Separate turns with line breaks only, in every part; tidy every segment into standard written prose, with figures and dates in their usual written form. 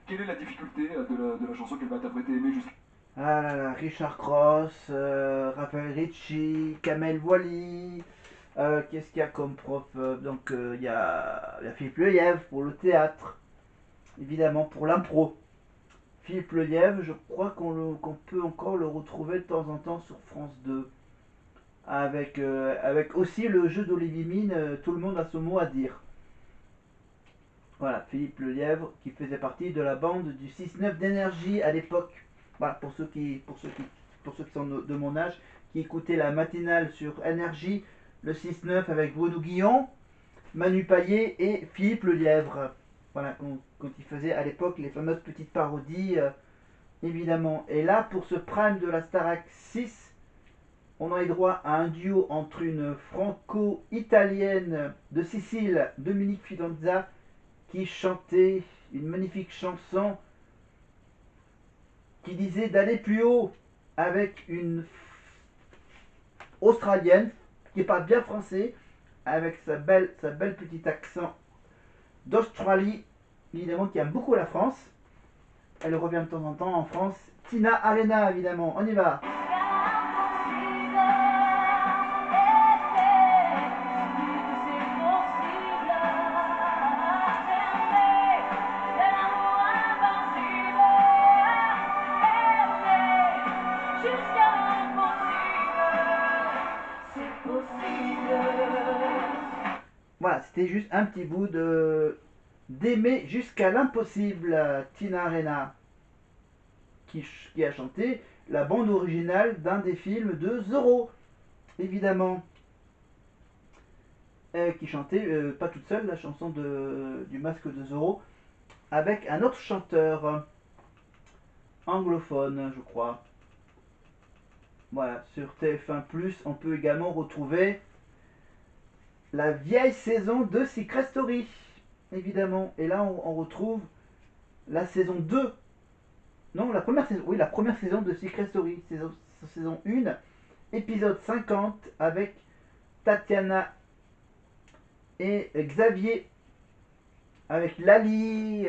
Quelle est la difficulté de la chanson qu'elle va interpréter Aimé jusqu'à...
Ah là là, Richard Cross, Raphaël Ricci, Kamel Wally. Qu'est-ce qu'il y a comme prof? Donc il y a Philippe Lelièvre pour le théâtre, évidemment pour l'impro. Philippe Lelièvre, je crois qu'on peut encore le retrouver de temps en temps sur France 2. Avec aussi le jeu d'Olivier Mine, tout le monde a son mot à dire. Voilà, Philippe Lelièvre qui faisait partie de la bande du 6-9 d'énergie à l'époque. Voilà, pour ceux qui sont de mon âge, qui écoutaient la matinale sur énergie, le 6-9 avec Bruno Guillon, Manu Payet et Philippe Lelièvre. Voilà, quand il faisait à l'époque les fameuses petites parodies, évidemment. Et là, pour ce prime de la Starac 6, on a eu droit à un duo entre une franco-italienne de Sicile, Dominique Fidanza, qui chantait une magnifique chanson qui disait d'aller plus haut, avec une australienne qui parle bien français, avec sa belle petite accent d'Australie, évidemment qui aime beaucoup la France. Elle revient de temps en temps en France. Tina Arena, évidemment, on y va. Voilà, c'était juste un petit bout de d'aimer jusqu'à l'impossible, Tina Arena, qui a chanté la bande originale d'un des films de Zorro, évidemment. Qui chantait, pas toute seule, la chanson du masque de Zorro, avec un autre chanteur anglophone, je crois. Voilà, sur TF1+, on peut également retrouver la vieille saison de Secret Story, évidemment. Et là, on retrouve la saison 2. Non, la première saison. Oui, la première saison de Secret Story. Saison 1, épisode 50, avec Tatiana et Xavier. Avec Lali,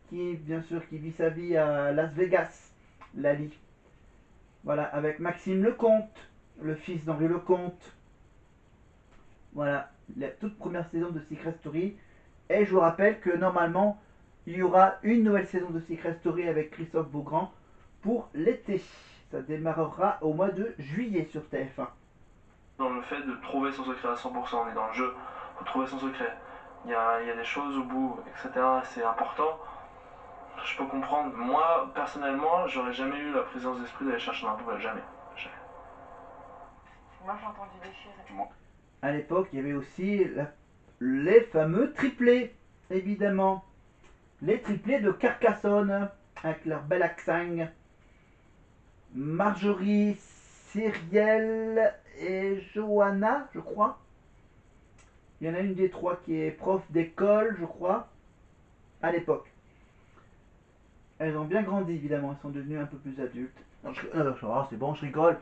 qui, bien sûr, qui vit sa vie à Las Vegas. Lali. Voilà, avec Maxime Lecomte, le fils d'Henri Lecomte. Voilà, la toute première saison de Secret Story. Et je vous rappelle que normalement, il y aura une nouvelle saison de Secret Story avec Christophe Beaugrand pour l'été. Ça démarrera au mois de juillet sur TF1.
Dans le fait de trouver son secret à 100%, on est dans le jeu, faut trouver son secret. Il y a des choses au bout, etc. C'est important. Je peux comprendre. Moi, personnellement, j'aurais jamais eu la présence d'esprit d'aller chercher un peu. Jamais. Jamais.
Moi j'ai entendu des choses.
À l'époque, il y avait aussi les fameux triplés, évidemment. Les triplés de Carcassonne, avec leur bel accent. Marjorie, Cyrielle et Johanna, je crois. Il y en a une des trois qui est prof d'école, je crois, à l'époque. Elles ont bien grandi, évidemment, elles sont devenues un peu plus adultes. Non, c'est bon, je rigole.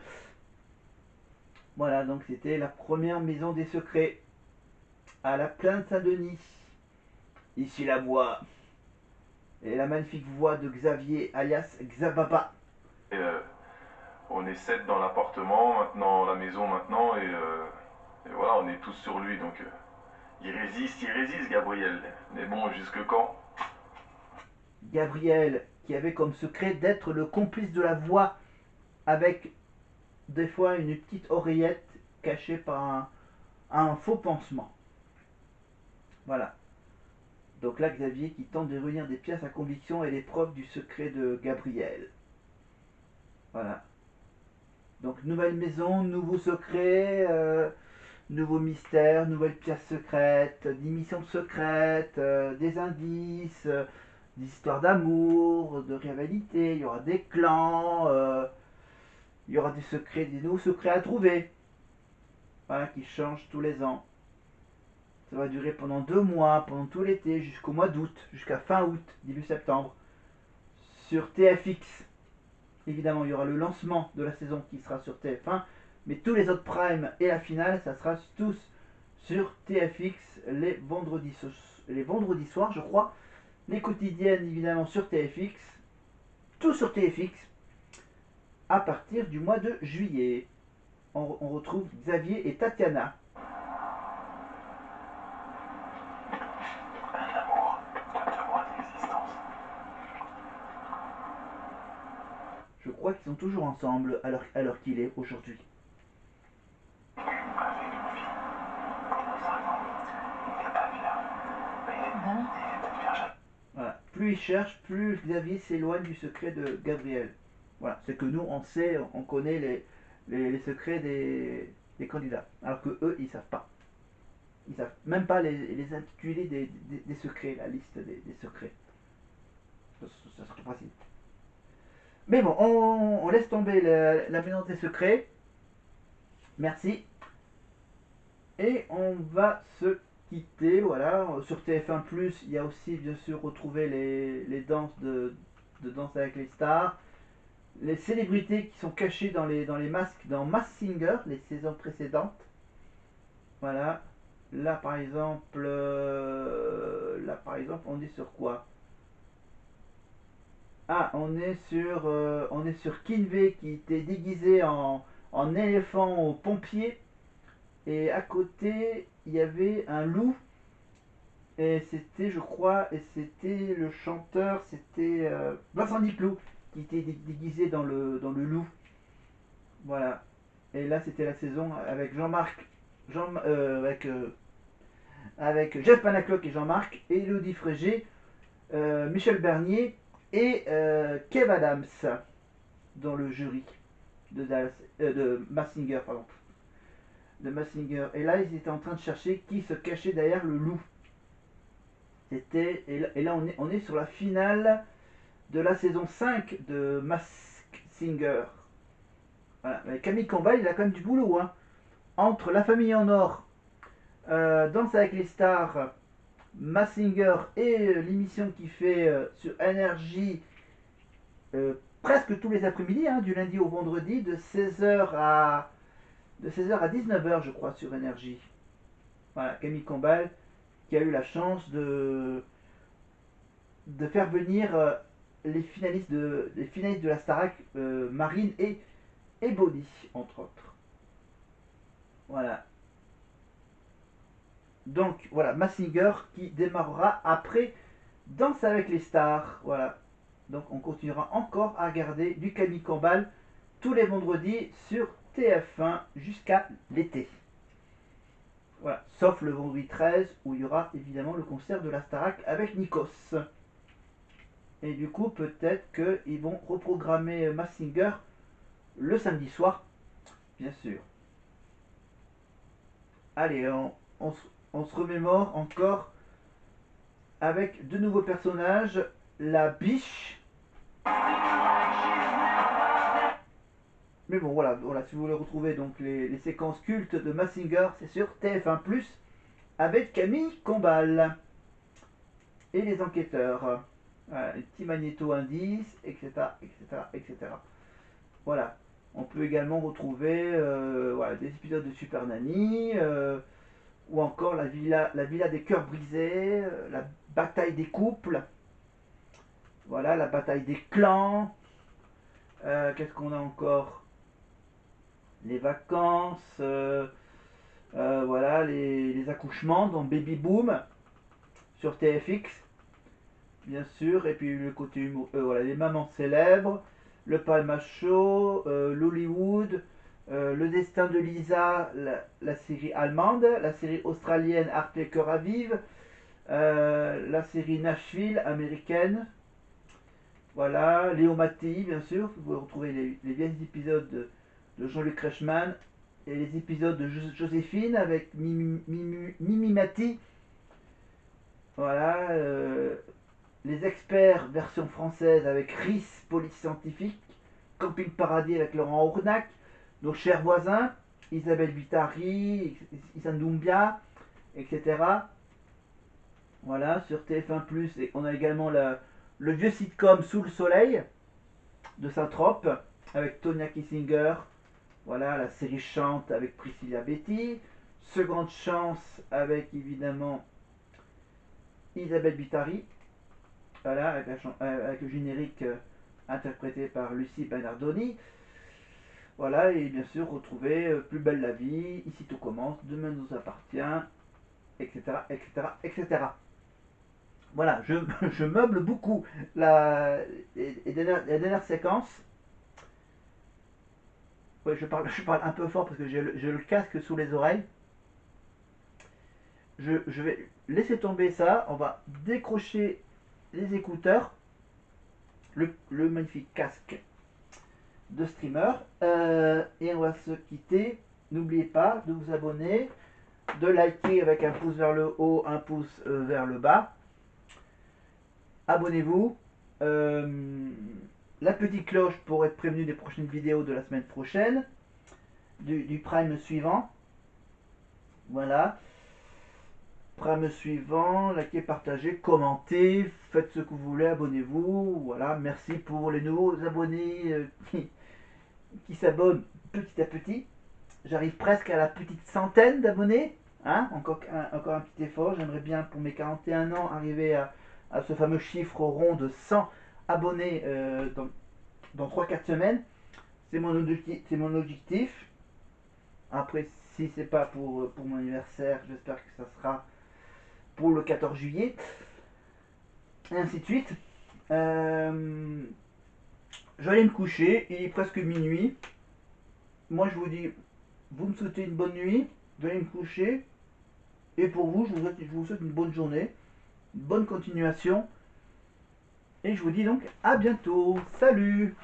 Voilà, donc c'était la première maison des secrets à la plaine Saint-Denis. Ici la voix, et la magnifique voix de Xavier, alias Xababa.
Et, on est 7 dans l'appartement, maintenant la maison maintenant, et voilà, on est tous sur lui, donc il résiste, Gabriel. Mais bon, jusque quand?
Gabriel, qui avait comme secret d'être le complice de la voix, avec des fois une petite oreillette cachée par un faux pansement. Voilà. Donc là, Xavier qui tente de réunir des pièces à conviction et les preuves du secret de Gabriel. Voilà. Donc nouvelle maison, nouveau secret, nouveau mystère, nouvelles pièces secrètes, des missions secrètes, des indices, des histoires d'amour, de rivalité, il y aura des clans, il y aura des secrets, des nouveaux secrets à trouver. Voilà, qui changent tous les ans. Ça va durer pendant 2 mois, pendant tout l'été, jusqu'au mois d'août, jusqu'à fin août, début septembre, sur TFX. Évidemment, il y aura le lancement de la saison qui sera sur TF1, mais tous les autres primes et la finale, ça sera tous sur TFX les vendredis soirs, je crois. les quotidiennes évidemment sur TFX, tout sur TFX, à partir du mois de juillet. On retrouve Xavier et Tatiana.
Un amour de 2 mois d'existence.
Je crois qu'ils sont toujours ensemble à l'heure qu'il est aujourd'hui.
Avec une fille, pendant 5 ans, il n'est pas fier. Mais il est peut-être fier.
Voilà. Plus il cherche, plus Xavier s'éloigne du secret de Gabriel. Voilà, c'est que nous on sait, on connaît les secrets des candidats, alors que eux ils savent pas. Ils savent même pas les intitulés des secrets, la liste des secrets. Ça serait facile. Mais bon, on laisse tomber la maison des secrets. Merci. Et on va se quitter. Voilà. Sur TF1+, il y a aussi bien sûr retrouvé les danses de Danse avec les stars. Les célébrités qui sont cachées dans les masques dans Masked Singer, les saisons précédentes. Voilà. Là par exemple, on est sur quoi? Ah, on est sur Kinvey qui était déguisé en éléphant au pompier. Et à côté, il y avait un loup. Et c'était, je crois, et c'était le chanteur, c'était Vincent Niclot qui était déguisé dans le loup. Voilà. Et là, c'était la saison avec Jean-Marc, avec Jeff Panaclock et Jean-Marc, et Elodie Frégé, Michel Bernier et Kev Adams dans le jury de Massinger, pardon. De Massinger. Et là, ils étaient en train de chercher qui se cachait derrière le loup. Et là on est sur la finale de la saison 5 de Masked Singer. Voilà. Mais Camille Combal, il a quand même du boulot. Hein. Entre La Famille en Or, Danse avec les stars, Masked Singer et l'émission qu'il fait sur NRJ presque tous les après-midi, hein, du lundi au vendredi, de 16h à 19h, je crois, sur NRJ. Voilà, Camille Combal qui a eu la chance de faire venir les finalistes de la Starac, Marine et Bonnie, entre autres. Voilà. Donc voilà, Massinger qui démarrera après Danse avec les stars. Voilà. Donc on continuera encore à regarder du Camille Combal tous les vendredis sur TF1 jusqu'à l'été. Voilà. Sauf le vendredi 13 où il y aura évidemment le concert de la Starac avec Nikos. Et du coup, peut-être qu'ils vont reprogrammer Massinger le samedi soir, bien sûr. Allez, on se remémore encore avec de nouveaux personnages. La biche. Mais bon, voilà, si vous voulez retrouver donc les séquences cultes de Massinger, c'est sur TF1+, avec Camille Combal. Et les enquêteurs. Voilà, les petits magnéto indices, etc., etc., etc. Voilà. On peut également retrouver voilà, des épisodes de Super Nanny, ou encore la villa des cœurs brisés, la bataille des couples, voilà, la bataille des clans. Qu'est-ce qu'on a encore? Les vacances, voilà, les accouchements dans Baby Boom sur TFX, bien sûr, et puis le côté humour, voilà, les mamans célèbres, le Palma Show, l'Hollywood, le destin de Lisa, la série allemande, la série australienne Arte et Cœur à Vive, la série Nashville américaine, voilà, Léo Mattei bien sûr, vous pouvez retrouver les vieux épisodes de Jean-Luc Reichmann et les épisodes de Joséphine avec Mimi Mati, voilà, les experts version française avec RIS Police Scientifique, Camping Paradis avec Laurent Ournac, nos chers voisins, Isabelle Vitari, Issa Doumbia, etc. Voilà, sur TF1+, et on a également le vieux sitcom Sous le soleil de Saint-Trope avec Tonya Kissinger. Voilà, la série Chante avec Priscilla Betty. Seconde chance avec évidemment Isabelle Vitari. Voilà, avec le générique interprété par Lucie Bernardoni. Voilà, et bien sûr, retrouver Plus belle la vie, Ici tout commence, Demain nous appartient, etc., etc., etc. Voilà, je meuble beaucoup la dernière séquence. Ouais, je parle un peu fort parce que j'ai le casque sous les oreilles. Je vais laisser tomber ça. On va décrocher les écouteurs, le magnifique casque de streamer. Et on va se quitter. N'oubliez pas de vous abonner, de liker avec un pouce vers le haut, un pouce vers le bas. Abonnez-vous. La petite cloche pour être prévenu des prochaines vidéos de la semaine prochaine, du prime suivant. Voilà. Prime suivant, likez, partagez, commentez, faites ce que vous voulez, abonnez-vous. Voilà, merci pour les nouveaux abonnés qui s'abonnent petit à petit. J'arrive presque à la petite centaine d'abonnés. Hein, encore un petit effort. J'aimerais bien pour mes 41 ans arriver à ce fameux chiffre rond de 100 abonnés dans 3-4 semaines. C'est mon objectif. Après, si c'est pas pour mon anniversaire, j'espère que ça sera pour le 14 juillet. Et ainsi de suite. Je vais aller me coucher. Il est presque minuit. Moi, je vous dis, vous me souhaitez une bonne nuit. Je vais aller me coucher. Et pour vous, je vous souhaite une bonne journée. Une bonne continuation. Et je vous dis donc à bientôt. Salut!